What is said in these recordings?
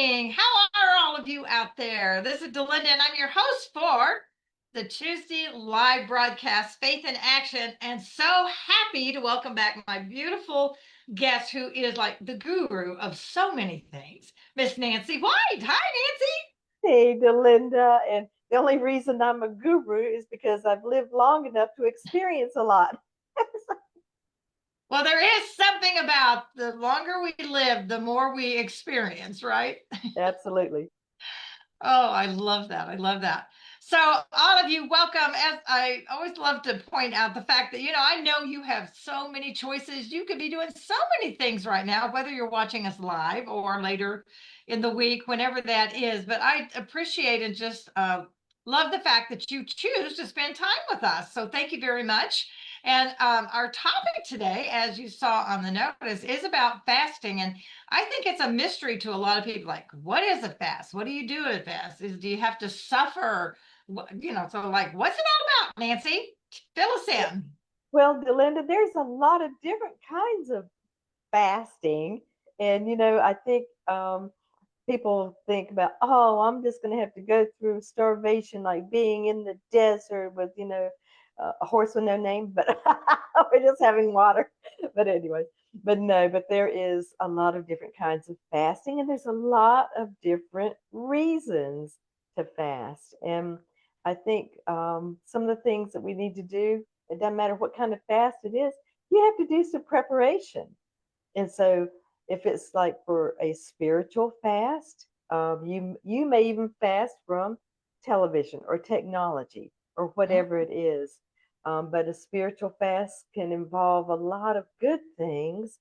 How are all of you out there? This is Delinda, and I'm your host for the Tuesday live broadcast, Faith in Action, and so happy to welcome back my beautiful guest who is like the guru of so many things, Miss Nancy White. Hi, Nancy. Hey, Delinda. And the only reason I'm a guru is because I've lived long enough to experience a lot. Well, there is something about the longer we live, the more we experience, right? Absolutely. Oh, I love that. I love that. So, all of you, welcome. As I always love to point out the fact that, I know you have so many choices. You could be doing so many things right now, whether you're watching us live or later in the week, whenever that is. But I appreciate and just love the fact that you choose to spend time with us. So, thank you very much. And our topic today, as you saw on the notice, is about fasting. And I think it's a mystery to a lot of people. Like, what is a fast? What do you do at a fast? Do you have to suffer? So like, what's it all about, Nancy? Fill us in. Well, Delinda, there's a lot of different kinds of fasting. And, I think people think about, oh, I'm just going to have to go through starvation, like being in the desert with, a horse with no name, but we're just having water. But anyway, but no, but there is a lot of different kinds of fasting, and there's a lot of different reasons to fast. And I think some of the things that we need to do, it doesn't matter what kind of fast it is, you have to do some preparation. And so if it's like for a spiritual fast, you may even fast from television or technology or whatever it is. But a spiritual fast can involve a lot of good things,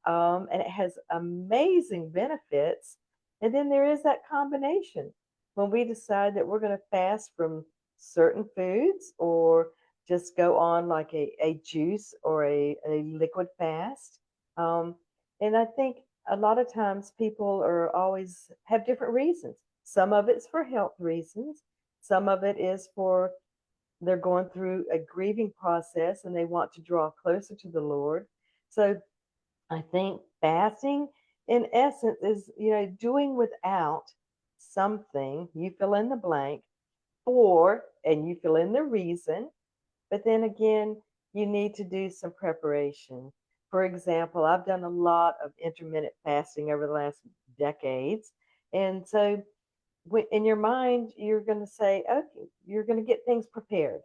and it has amazing benefits. And then there is that combination when we decide that we're going to fast from certain foods or just go on like a juice or a liquid fast. Um, and I think a lot of times people are always have different reasons. Some of it's for health reasons. Some of it is for they're going through a grieving process and they want to draw closer to the Lord. So I think fasting in essence is, doing without something, you fill in the blank, for, and you fill in the reason, but then again, you need to do some preparation. For example, I've done a lot of intermittent fasting over the last decades. And so in your mind, you're going to say, okay, you're going to get things prepared.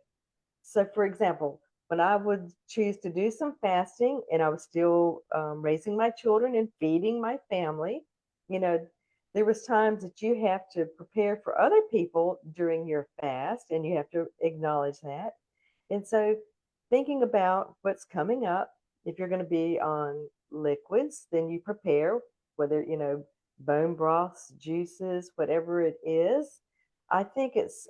So, for example, when I would choose to do some fasting and I was still raising my children and feeding my family, you know, there was times that you have to prepare for other people during your fast and you have to acknowledge that. And so thinking about what's coming up, if you're going to be on liquids, then you prepare whether, bone broths, juices, whatever it is. I think it's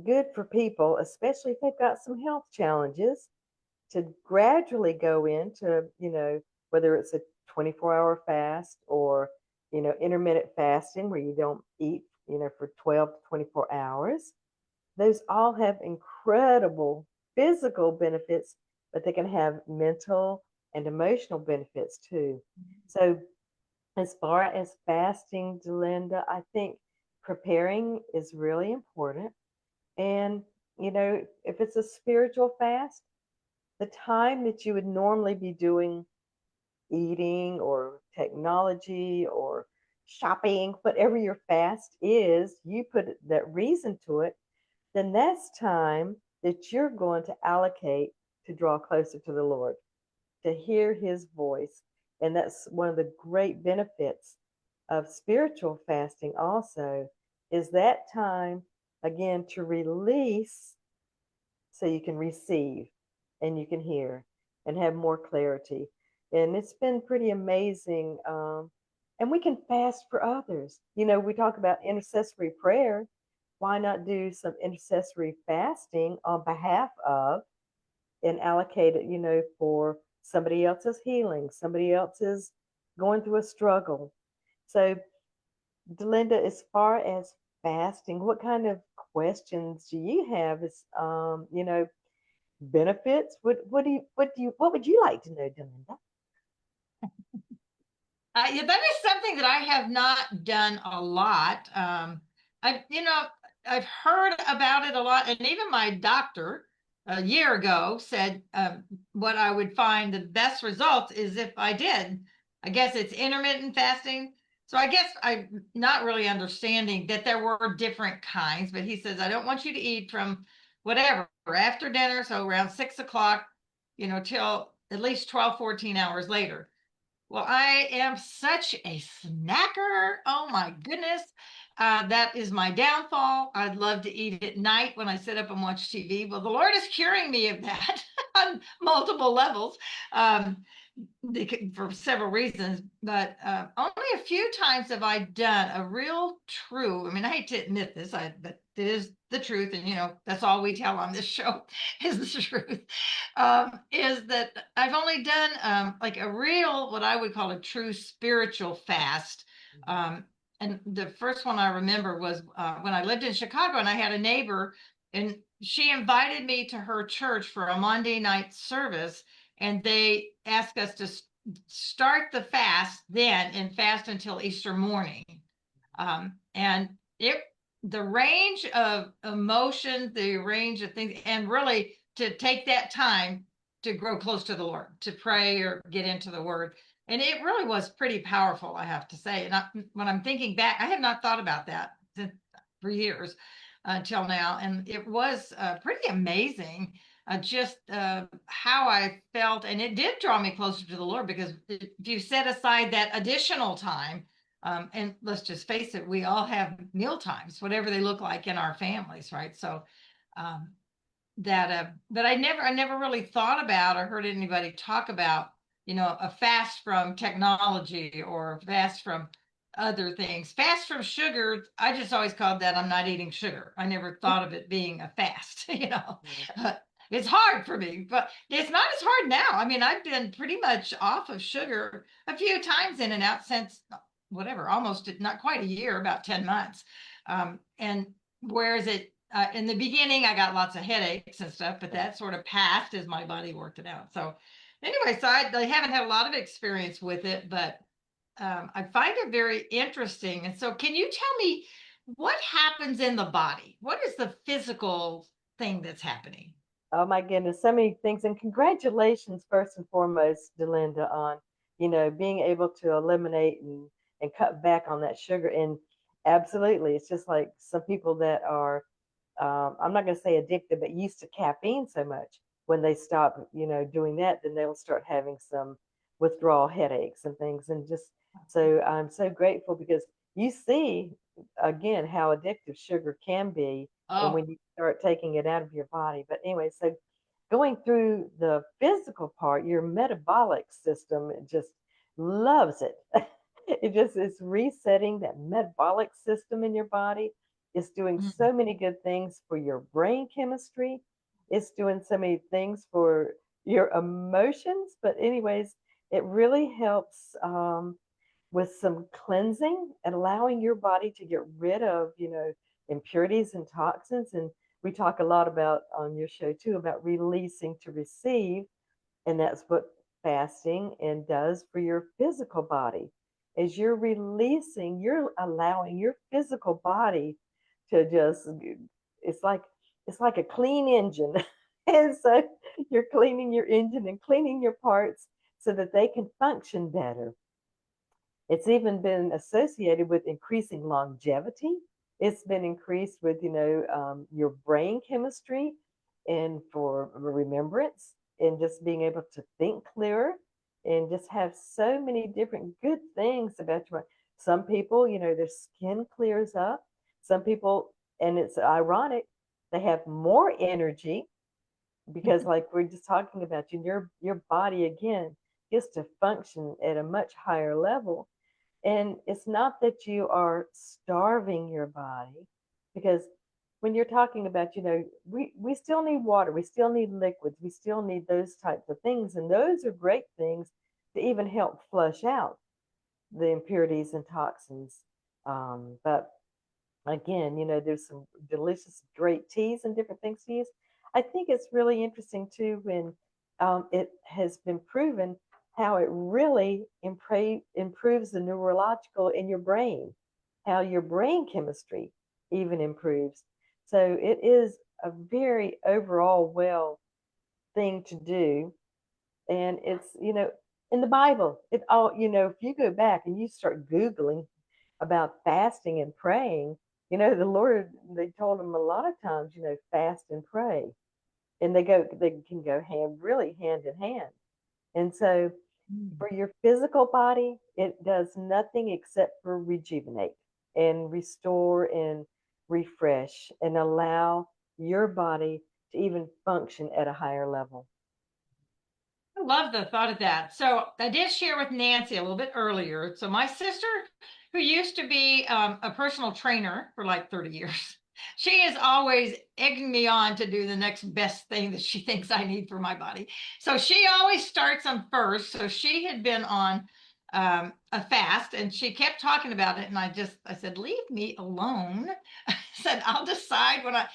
good for people, especially if they've got some health challenges, to gradually go into, whether it's a 24-hour fast or, intermittent fasting where you don't eat, for 12 to 24 hours. Those all have incredible physical benefits, but they can have mental and emotional benefits too. So, as far as fasting, Delinda, I think preparing is really important. And, if it's a spiritual fast, the time that you would normally be doing eating or technology or shopping, whatever your fast is, you put that reason to it, then that's time that you're going to allocate to draw closer to the Lord, to hear his voice. And that's one of the great benefits of spiritual fasting also is that time again to release so you can receive and you can hear and have more clarity. And it's been pretty amazing. And we can fast for others. We talk about intercessory prayer. Why not do some intercessory fasting on behalf of and allocate it, for somebody else's healing, somebody else's going through a struggle. So, Delinda, as far as fasting, what kind of questions do you have? Is benefits? What would you like to know, Delinda? Yeah, that is something that I have not done a lot. I've heard about it a lot, and even my doctor a year ago said what I would find the best results is if I did. I guess it's intermittent fasting. So I guess I'm not really understanding that there were different kinds, but he says I don't want you to eat from whatever after dinner, so around 6 o'clock, till at least 12, 14 hours later. Well, I am such a snacker. Oh my goodness. That is my downfall. I'd love to eat at night when I sit up and watch TV. Well, the Lord is curing me of that on multiple levels. Um, for several reasons, but only a few times have I done a real true. I mean, I hate to admit this, but it is the truth, and that's all we tell on this show is the truth. Is that I've only done like a real, what I would call a true spiritual fast. And the first one I remember was when I lived in Chicago, and I had a neighbor, and she invited me to her church for a Monday night service, and they asked us to start the fast then and fast until Easter morning. And the range of emotions, the range of things, and really to take that time to grow close to the Lord, to pray or get into the Word. And it really was pretty powerful, I have to say. And when I'm thinking back, I have not thought about that for years until now. And it was pretty amazing just how I felt. And it did draw me closer to the Lord, because if you set aside that additional time, and let's just face it, we all have meal times, whatever they look like in our families, right? So um, but I never really thought about or heard anybody talk about, a fast from technology or fast from other things. Fast from sugar, I just always called that I'm not eating sugar. I never thought of it being a fast, It's hard for me, but it's not as hard now. I mean, I've been pretty much off of sugar a few times in and out since whatever, almost not quite a year, about 10 months. And whereas in the beginning, I got lots of headaches and stuff, but that sort of passed as my body worked it out. So anyway, I haven't had a lot of experience with it, but I find it very interesting. And so can you tell me what happens in the body? What is the physical thing that's happening? Oh my goodness, so many things. And congratulations, first and foremost, Delinda, on, being able to eliminate and cut back on that sugar. And absolutely, it's just like some people that are, I'm not going to say addicted, but used to caffeine so much. When they stop, doing that, then they'll start having some withdrawal headaches and things. And just so I'm so grateful because you see again how addictive sugar can be, and Oh, when you start taking it out of your body. But anyway, so going through the physical part, your metabolic system just loves it. It just is resetting that metabolic system in your body. It's doing mm, so many good things for your brain chemistry. It's doing so many things for your emotions. But anyways, it really helps with some cleansing and allowing your body to get rid of, impurities and toxins. And we talk a lot about on your show too about releasing to receive. And that's what fasting and does for your physical body. As you're releasing, you're allowing your physical body to just, it's like it's like a clean engine. And so you're cleaning your engine and cleaning your parts so that they can function better. It's even been associated with increasing longevity. It's been increased with, your brain chemistry and for remembrance and just being able to think clearer and just have so many different good things about your mind. Some people, their skin clears up. Some people, and it's ironic, they have more energy because like we're just talking about your body again gets to function at a much higher level. And it's not that you are starving your body, because when you're talking about, we still need water, we still need liquids, we still need those types of things. And those are great things to even help flush out the impurities and toxins. But again, there's some delicious, great teas and different things to use. I think it's really interesting too when it has been proven how it really improves the neurological in your brain, how your brain chemistry even improves. So it is a very overall well thing to do. And it's, in the Bible, it all, if you go back and you start Googling about fasting and praying, the Lord, they told them a lot of times, fast and pray. And they can go really hand in hand. And so Mm. for your physical body, it does nothing except for rejuvenate and restore and refresh and allow your body to even function at a higher level. I love the thought of that. So I did share with Nancy a little bit earlier. So my sister, who used to be a personal trainer for like 30 years, she is always egging me on to do the next best thing that she thinks I need for my body. So she always starts them first. So she had been on a fast and she kept talking about it. And I said, leave me alone. I said, I'll decide when I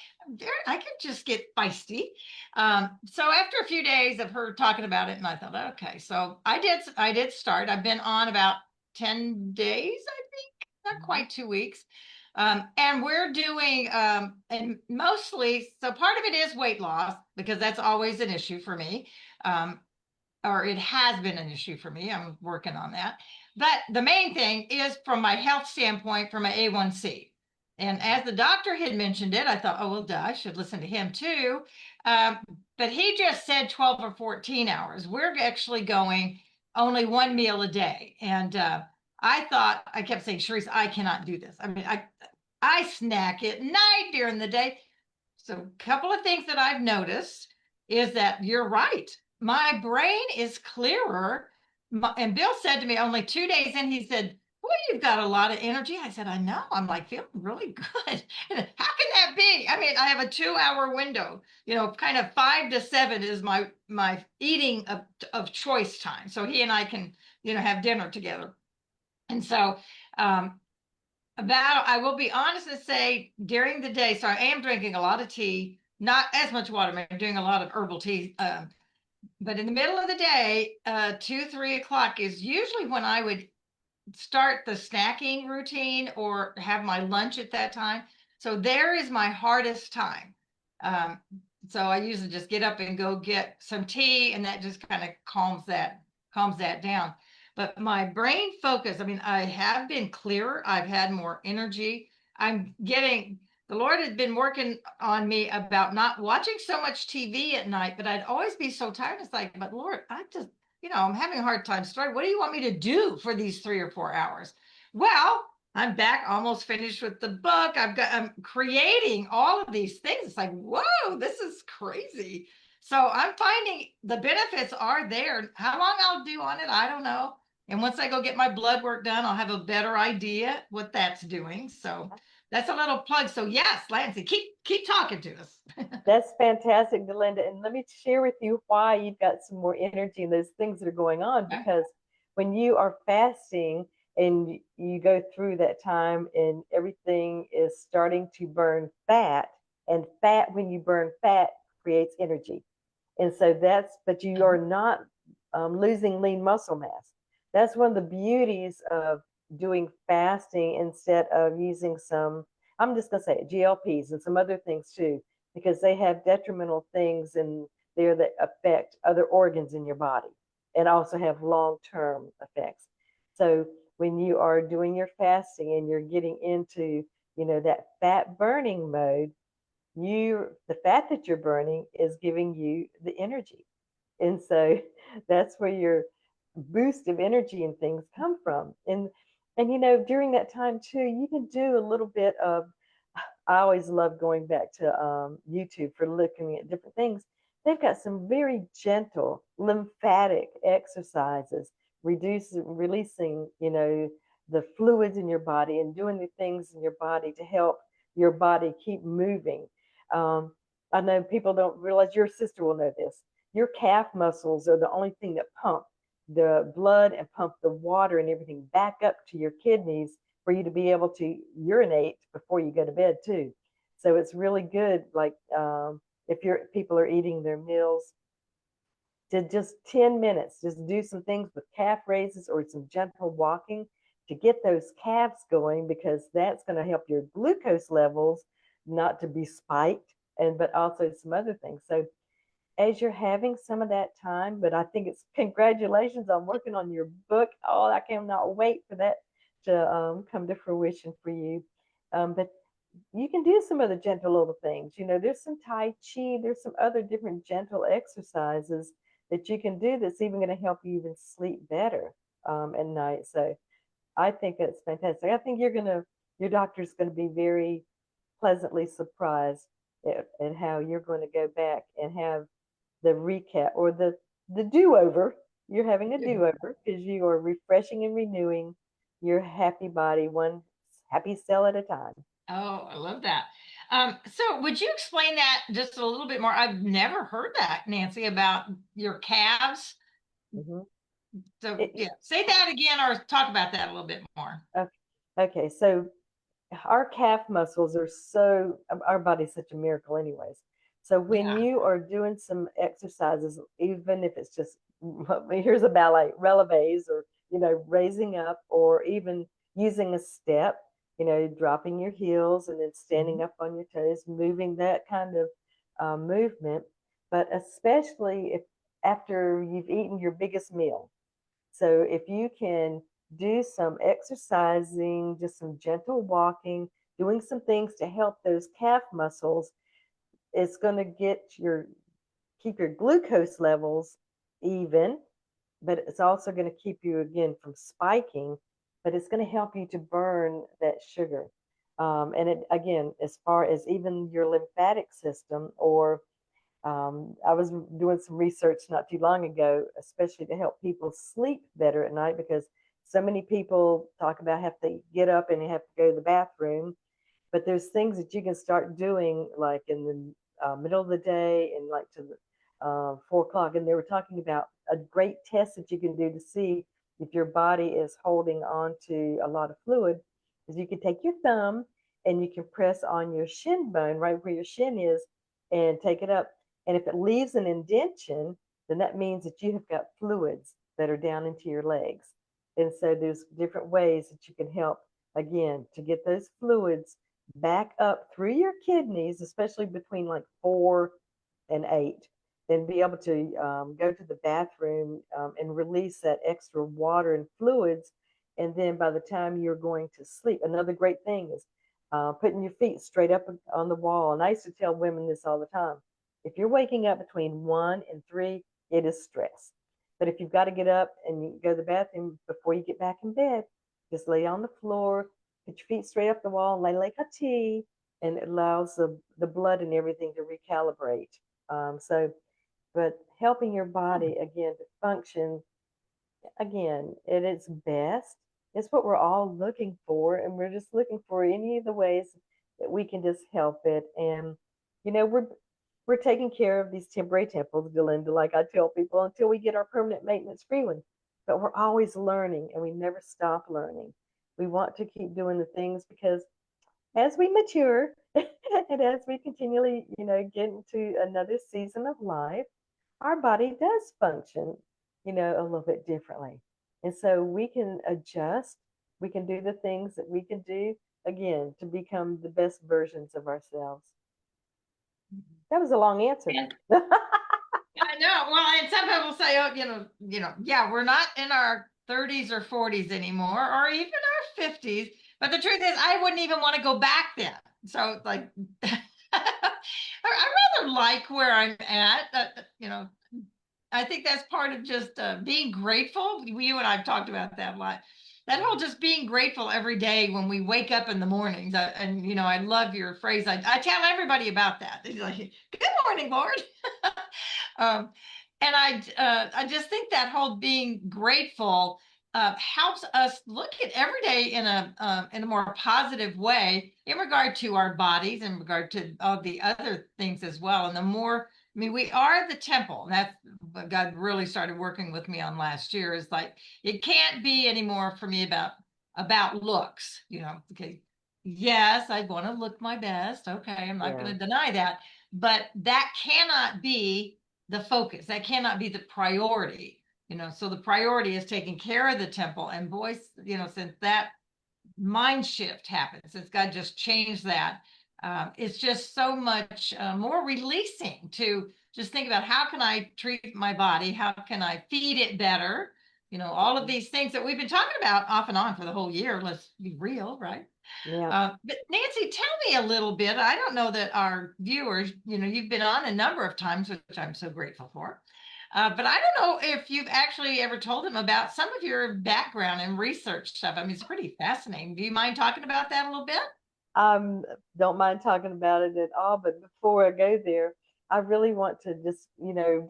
can just get feisty. So after a few days of her talking about it, and I thought, okay, so I did start. I've been on about 10 days, I think, not quite 2 weeks. And we're doing, and mostly, so part of it is weight loss because that's always an issue for me. Or it has been an issue for me. I'm working on that. But the main thing is from my health standpoint, from my A1C. And as the doctor had mentioned it, I thought, oh, well, duh, I should listen to him too. Um, but he just said 12 or 14 hours. We're actually going only one meal a day. And I kept saying, Sharice, I cannot do this. I mean, I snack at night during the day. So a couple of things that I've noticed is that you're right. My brain is clearer. And Bill said to me only 2 days in, he said, boy, you've got a lot of energy. I said, I know. I'm like feeling really good. How can that be? I mean, I have a 2 hour window, kind of 5 to 7 is my eating of choice time. So he and I can, have dinner together. And so I will be honest and say during the day, so I am drinking a lot of tea, not as much water. I'm doing a lot of herbal tea. But in the middle of the day, 2, 3 o'clock is usually when I would start the snacking routine or have my lunch at that time. So there is my hardest time. Um, so I usually just get up and go get some tea, and that just kind of calms that down. But my brain focus, I mean, I have been clearer. I've had more energy. The Lord had been working on me about not watching so much TV at night, but I'd always be so tired. It's like, but Lord, I'm having a hard time starting. What do you want me to do for these 3 or 4 hours? Well, I'm back almost finished with the book. I'm creating all of these things. It's like, whoa, this is crazy. So I'm finding the benefits are there. How long I'll do on it, I don't know. And once I go get my blood work done, I'll have a better idea what that's doing. So that's a little plug. So yes, Lancy, keep talking to us. That's fantastic, Delinda. And let me share with you why you've got some more energy and those things that are going on. Because when you are fasting and you go through that time and everything is starting to burn fat, and fat, when you burn fat, creates energy. And so but you are not losing lean muscle mass. That's one of the beauties of doing fasting instead of using I'm just going to say it, GLPs and some other things too, because they have detrimental things in there that affect other organs in your body and also have long-term effects. So when you are doing your fasting and you're getting into, that fat burning mode, the fat that you're burning is giving you the energy. And so that's where your boost of energy and things come from. And during that time too, you can do a little bit of, I always love going back to YouTube for looking at different things. They've got some very gentle lymphatic exercises, releasing, the fluids in your body and doing the things in your body to help your body keep moving. I know people don't realize, your sister will know this. Your calf muscles are the only thing that pump the blood and pump the water and everything back up to your kidneys for you to be able to urinate before you go to bed too. So it's really good. Like if people are eating their meals to just 10 minutes, just do some things with calf raises or some gentle walking to get those calves going, because that's going to help your glucose levels not to be spiked, and but also some other things. So as you're having some of that time, but I think it's congratulations on working on your book. Oh, I cannot wait for that to come to fruition for you. But you can do some of the gentle little things. You know, there's some Tai Chi, there's some other different gentle exercises that you can do that's even going to help you even sleep better at night. So I think it's fantastic. I think your doctor's going to be very pleasantly surprised at how you're going to go back and have the recap or the do-over. You're having a do-over because you are refreshing and renewing your happy body one happy cell at a time. Oh, I love that. So would you explain that just a little bit more? I've never heard that, Nancy, about your calves. Mhm. So It, yeah, say that again or talk about that a little bit more. okay, okay, so our calf muscles are so, our body's such a miracle anyways. So when Yeah. you are doing some exercises, even if it's just here's a ballet releves, or raising up, or even using a step, dropping your heels and then standing Mhm. up on your toes, moving that kind of movement. But especially if after you've eaten your biggest meal, so if you can do some exercising, just some gentle walking, doing some things to help those calf muscles, it's going to keep your glucose levels even, but it's also going to keep you again from spiking, but it's going to help you to burn that sugar. And it again, as far as even your lymphatic system, or I was doing some research not too long ago, especially to help people sleep better at night, because so many people talk about have to get up and they have to go to the bathroom. But there's things that you can start doing, like in the middle of the day and like to the 4 o'clock. And they were talking about a great test that you can do to see if your body is holding on to a lot of fluid. Is you can take your thumb and you can press on your shin bone, right where your shin is, and take it up. And if it leaves an indentation, then that means that you have got fluids that are down into your legs. And so there's different ways that you can help, again, to get those fluids back up through your kidneys, especially between like 4 and 8, and be able to go to the bathroom and release that extra water and fluids. And then by the time you're going to sleep, another great thing is putting your feet straight up on the wall. And I used to tell women this all the time. If you're waking up between 1 and 3, it is stress. But if you've got to get up and you go to the bathroom before you get back in bed, just lay on the floor, put your feet straight up the wall, and lay like a T, and it allows the blood and everything to recalibrate. But helping your body again to function again at its best is what we're all looking for, and we're just looking for any of the ways that we can just help it. And we're taking care of these temporary temples, Delinda, like I tell people, until we get our permanent maintenance free one. But we're always learning, and we never stop learning. We want to keep doing the things, because as we mature and as we continually, get into another season of life, our body does function, a little bit differently. And so we can adjust, we can do the things that we can do again to become the best versions of ourselves. That was a long answer. And I know. Well, and some people say, oh, yeah, we're not in our 30s or 40s anymore, or even our 50s. But the truth is, I wouldn't even want to go back then. So, like, I rather like where I'm at. I think that's part of just being grateful. You and I've talked about that a lot. That whole just being grateful every day when we wake up in the mornings. And, I love your phrase. I tell everybody about that. They're like, good morning, Lord. um, and I just think that whole being grateful helps us look at every day in a more positive way in regard to our bodies, in regard to all the other things as well. And the more, I mean, we are the temple. And that's what God really started working with me on last year. Is like it can't be anymore for me about looks. Okay, yes, I want to look my best. Okay, I'm not Yeah. going to deny that, but that cannot be the focus. That cannot be the priority, so the priority is taking care of the temple. And boys, since that mind shift happens, since God just changed that, it's just so much more releasing to just think about, how can I treat my body? How can I feed it better? All of these things that we've been talking about off and on for the whole year. Let's be real, right? Yeah. But Nancy, tell me a little bit. I don't know that our viewers, you've been on a number of times, which I'm so grateful for. But I don't know if you've actually ever told them about some of your background and research stuff. I mean, it's pretty fascinating. Do you mind talking about that a little bit? Um, don't mind talking about it at all, but before I go there, I really want to just,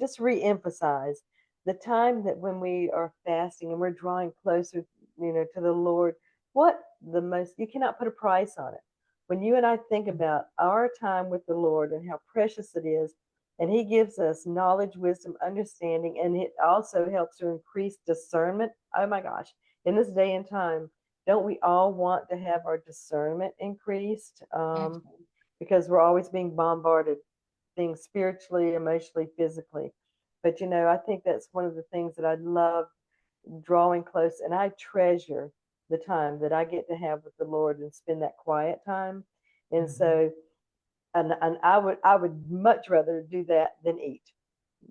just re-emphasize the time that when we are fasting and we're drawing closer, to the Lord, what the most, you cannot put a price on it. When you and I think about our time with the Lord and how precious it is, and He gives us knowledge, wisdom, understanding, and it also helps to increase discernment. Oh my gosh, in this day and time, don't we all want to have our discernment increased? Absolutely. Because we're always being bombarded, things spiritually, emotionally, physically. But I think that's one of the things that I love, drawing close, and I treasure the time that I get to have with the Lord and spend that quiet time. And Mhm. so, and I would much rather do that than eat.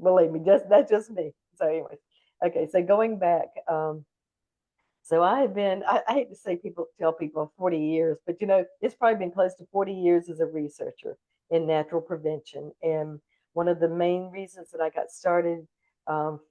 Believe me, just that's just me. So, anyways, okay. So going back, so I have been, I hate to say people tell people 40 years, but it's probably been close to 40 years as a researcher in natural prevention. And one of the main reasons that I got started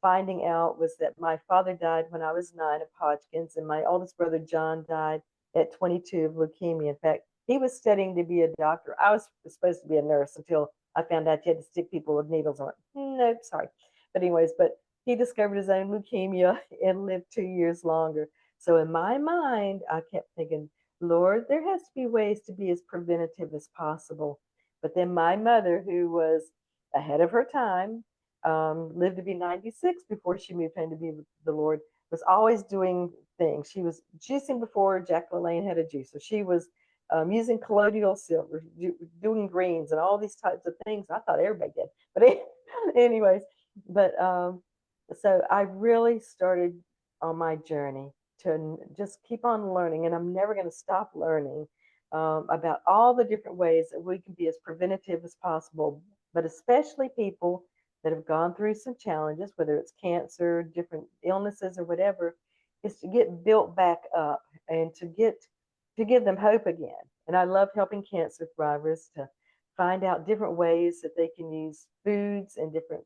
finding out was that my father died when I was 9 of Hodgkin's, and my oldest brother John died at 22 of leukemia. In fact, he was studying to be a doctor. I was supposed to be a nurse until I found out you had to stick people with needles on it. Nope, sorry. But anyways, but he discovered his own leukemia and lived 2 years longer. So in my mind, I kept thinking, Lord, there has to be ways to be as preventative as possible. But then my mother, who was ahead of her time, lived to be 96 before she moved home to be with the Lord, was always doing things. She was juicing before Jack LaLanne had a juicer. She was using colloidal silver, doing greens, and all these types of things. I thought everybody did. But anyways, but so I really started on my journey to just keep on learning, and I'm never going to stop learning about all the different ways that we can be as preventative as possible, but especially people that have gone through some challenges, whether it's cancer, different illnesses, or whatever, is to get built back up and to give them hope again. And I love helping cancer thrivers to find out different ways that they can use foods and different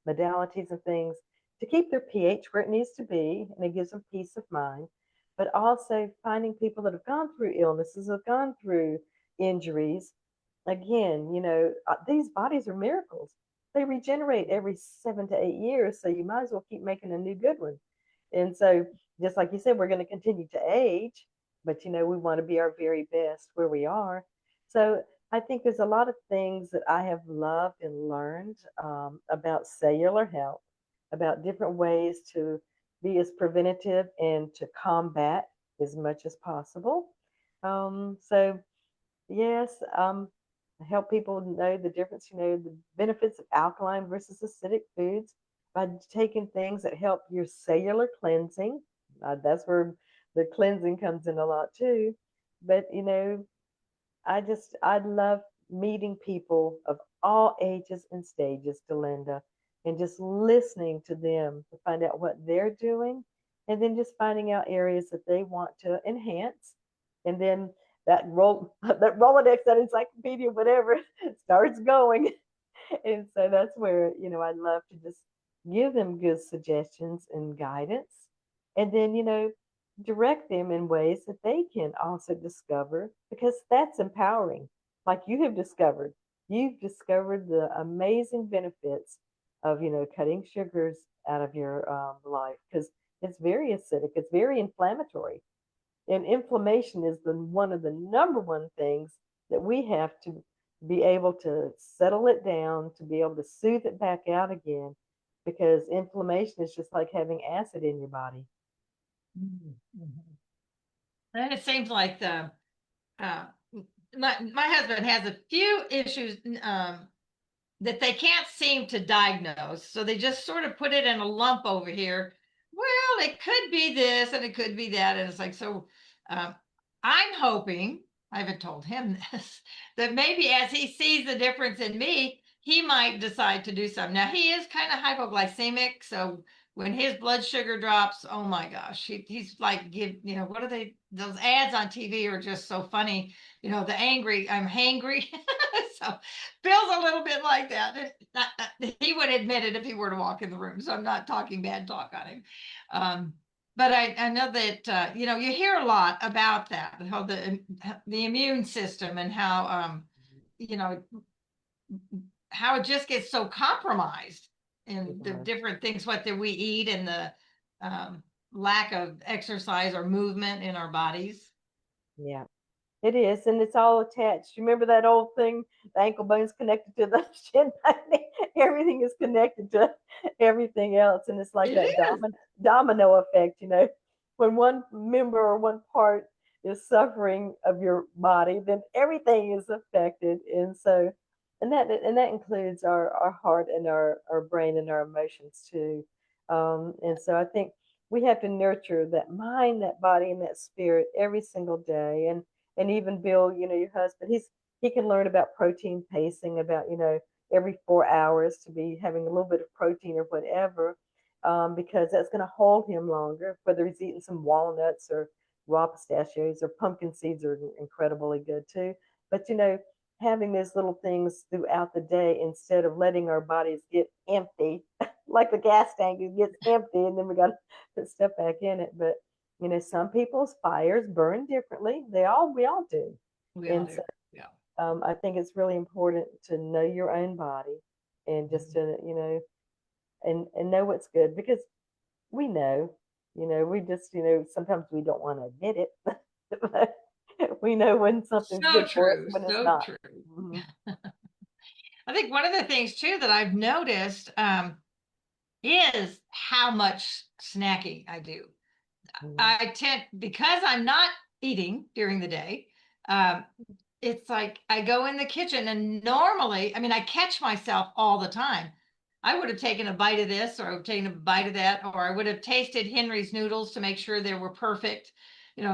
modalities and things to keep their pH where it needs to be, and it gives them peace of mind. But also finding people that have gone through illnesses, have gone through injuries. Again, these bodies are miracles. They regenerate every 7 to 8 years, so you might as well keep making a new good one. And so, just like you said, we're going to continue to age, but we want to be our very best where we are. So, I think there's a lot of things that I have loved and learned about cellular health, about different ways to be as preventative and to combat as much as possible. So, yes, help people know the difference, the benefits of alkaline versus acidic foods by taking things that help your cellular cleansing. That's where the cleansing comes in a lot too. But, I love meeting people of all ages and stages, Delinda, and just listening to them to find out what they're doing, and then just finding out areas that they want to enhance. And then that Rolodex, that encyclopedia, whatever, starts going. And so that's where, I love to just give them good suggestions and guidance. And then, direct them in ways that they can also discover, because that's empowering. Like you have discovered, you've discovered the amazing benefits of, cutting sugars out of your life, because it's very acidic, it's very inflammatory. And inflammation is one of the number one things that we have to be able to settle it down, to be able to soothe it back out again, because inflammation is just like having acid in your body. Mhm. And it seems like uh, my husband has a few issues, that they can't seem to diagnose. So they just sort of put it in a lump over here. Well, it could be this and it could be that. And it's like, so um, I'm hoping, I haven't told him this, that maybe as he sees the difference in me, he might decide to do something. Now, he is kind of hypoglycemic. So when his blood sugar drops, oh my gosh, he's like, what are they? Those ads on TV are just so funny. The angry, I'm hangry. So Bill's a little bit like that. He would admit it if he were to walk in the room. So I'm not talking bad talk on him. But I know that, you hear a lot about that, how the immune system and how, you know, how it just gets so compromised in the Yeah. different things, what that we eat and the lack of exercise or movement in our bodies. Yeah. It is, and it's all attached. You remember that old thing? The ankle bone's connected to the shin bone. Everything is connected to everything else, and it's like It that is. domino effect. When one member or one part is suffering of your body, then everything is affected, and that includes our heart and our brain and our emotions too. And so I think we have to nurture that mind, that body, and that spirit every single day, and even Bill, your husband, he can learn about protein pacing, about every 4 hours to be having a little bit of protein or whatever, because that's going to hold him longer. Whether he's eating some walnuts or raw pistachios or pumpkin seeds are incredibly good too. But having those little things throughout the day instead of letting our bodies get empty, like the gas tank, it gets empty, and then we got to put stuff back in it. But some people's fires burn differently. We all do. We all And do. so Yeah. I think it's really important to know your own body and just to, and know what's good, because we know, we just, sometimes we don't want to admit it, but we know when something's So good for us true. and when it's So not. true. Mhm. I think one of the things too that I've noticed is how much snacking I do. Mhm. I tend, because I'm not eating during the day, um, it's like I go in the kitchen and normally, I mean, I catch myself all the time. I would have taken a bite of this or I would have taken a bite of that, or I would have tasted Henry's noodles to make sure they were perfect.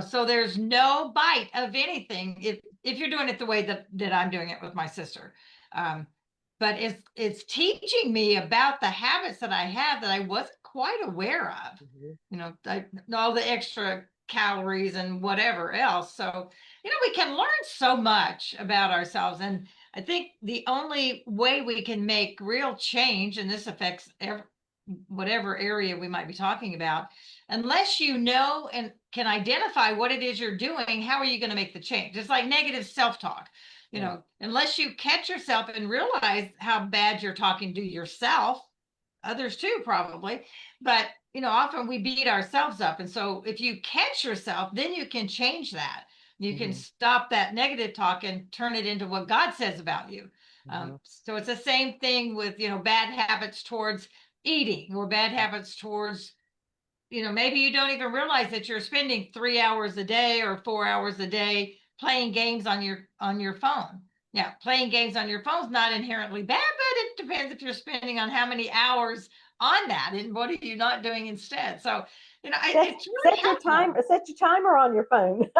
So there's no bite of anything if you're doing it the way that I'm doing it with my sister. Um, but it's teaching me about the habits that I have that I wasn't quite aware of. Mhm. All the extra calories and whatever else. So we can learn so much about ourselves. And I think the only way we can make real change, and this affects whatever area we might be talking about, unless you know and can identify what it is you're doing, how are you going to make the change? It's like negative self-talk. Yeah. Unless you catch yourself and realize how bad you're talking to yourself, others too, probably. But often we beat ourselves up. And so if you catch yourself, then you can change that. You can Mhm. stop that negative talk and turn it into what God says about you. Mhm. So it's the same thing with, bad habits towards eating or bad habits towards, maybe you don't even realize that you're spending 3 hours a day or 4 hours a day playing games on your phone. Yeah, playing games on your phone is not inherently bad, but it depends if you're spending on how many hours on that and what are you not doing instead. So, Set it's really set your time helpful. set your timer on your phone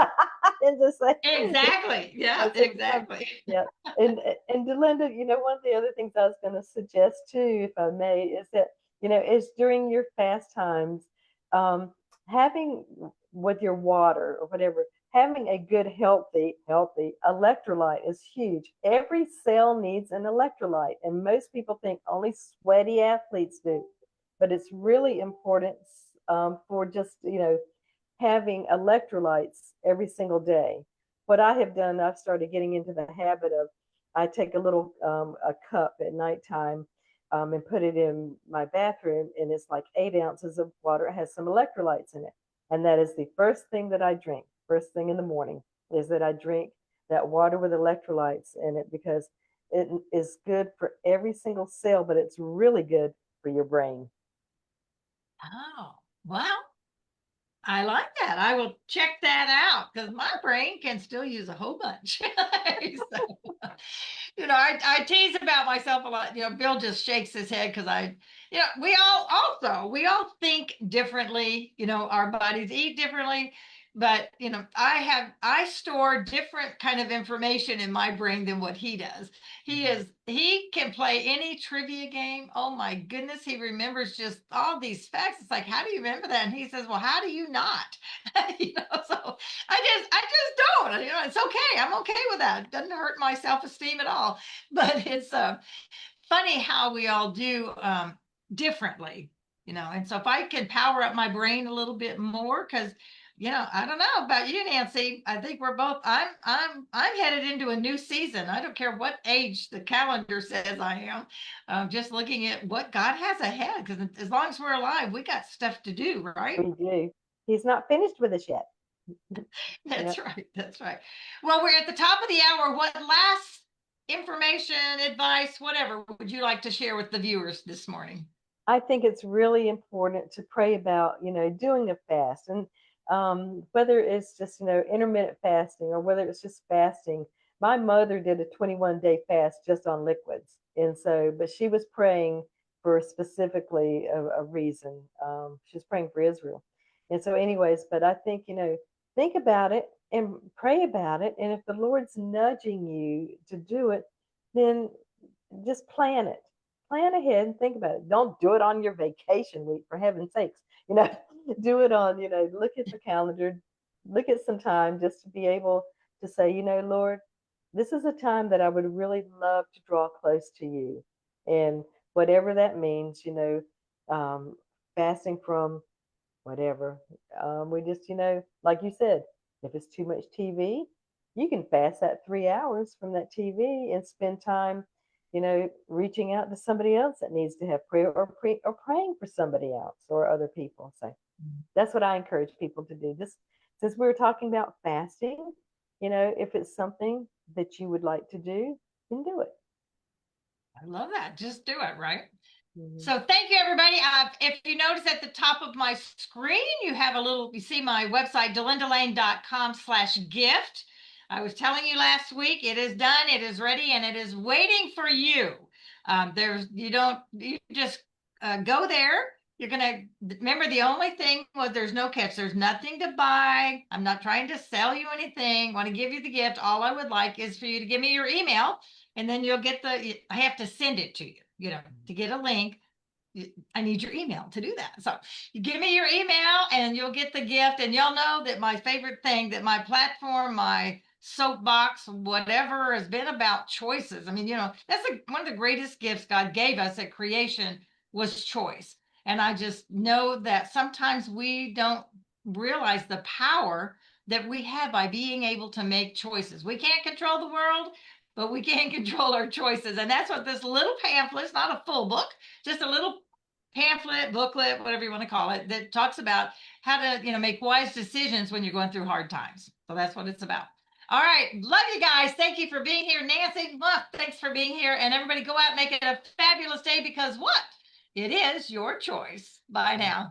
and just say Exactly. Yeah, set your time. exactly. Yeah. And Delinda, one of the other things I was going to suggest too, if I may, is that is during your fast times, um, having with your water or whatever, having a good healthy electrolyte is huge. Every cell needs an electrolyte, and most people think only sweaty athletes do, but it's really important, for just having electrolytes every single day. What I have done, I've started getting into the habit of, I take a cup at nighttime, and put it in my bathroom, and it's like 8 ounces of water. It has some electrolytes in it, and that is the first thing that I drink. First thing in the morning is that I drink that water with electrolytes in it, because it is good for every single cell, but it's really good for your brain. Oh, well, I like that. I will check that out because my brain can still use a whole bunch. So, I tease about myself a lot. Bill just shakes his head because we all think differently. Our bodies eat differently, but I store different kind of information in my brain than what he does. He can play any trivia game. Oh my goodness, he remembers just all these facts. It's like, how do you remember that? And he says, well, how do you not? So I just don't. It's okay. I'm okay with that. It doesn't hurt my self-esteem at all. But it's funny how we all do differently. And so if I can power up my brain a little bit more, because I don't know about you, Nancy. I think we're both. I'm headed into a new season. I don't care what age the calendar says I am. Just looking at what God has ahead. Because as long as we're alive, we got stuff to do, right? We do. He's not finished with us yet. That's right. That's right. Well, we're at the top of the hour. What last information, advice, whatever would you like to share with the viewers this morning? I think it's really important to pray about, doing a fast, and whether it's just, intermittent fasting or whether it's just fasting. My mother did a 21-day fast just on liquids. And so, but she was praying for specifically a reason. She was praying for Israel. And so anyways, but I think, think about it and pray about it. And if the Lord's nudging you to do it, then just plan ahead and think about it. Don't do it on your vacation week, for heaven's sakes. Do it on, look at the calendar, look at some time just to be able to say, Lord, this is a time that I would really love to draw close to you. And whatever that means, fasting from whatever. We just, like you said, if it's too much TV, you can fast that 3 hours from that TV and spend time, reaching out to somebody else that needs to have prayer, or praying for somebody else or other people. So that's what I encourage people to do. Just since we were talking about fasting, if it's something that you would like to do, then do it. I love that. Just do it, right? Mhm. So thank you, everybody. If you notice at the top of my screen, you see my website, delindalane.com/gift. I was telling you last week, it is done, it is ready, and it is waiting for you. You just go there. You're going to remember the only thing was there's no catch. There's nothing to buy. I'm not trying to sell you anything. I want to give you the gift. All I would like is for you to give me your email, and then you'll get I have to send it to you, to get a link. I need your email to do that. So you give me your email and you'll get the gift, and you'll know that my favorite thing, that my platform, my soapbox, whatever, has been about choices. I mean, that's one of the greatest gifts God gave us at creation was choice. And I just know that sometimes we don't realize the power that we have by being able to make choices. We can't control the world, but we can control our choices. And that's what this little pamphlet, it's not a full book, just a little pamphlet, booklet, whatever you want to call it, that talks about how to, make wise decisions when you're going through hard times. So that's what it's about. All right. Love you guys. Thank you for being here. Nancy, thanks for being here. And everybody go out and make it a fabulous day, because what? It is your choice. Bye now.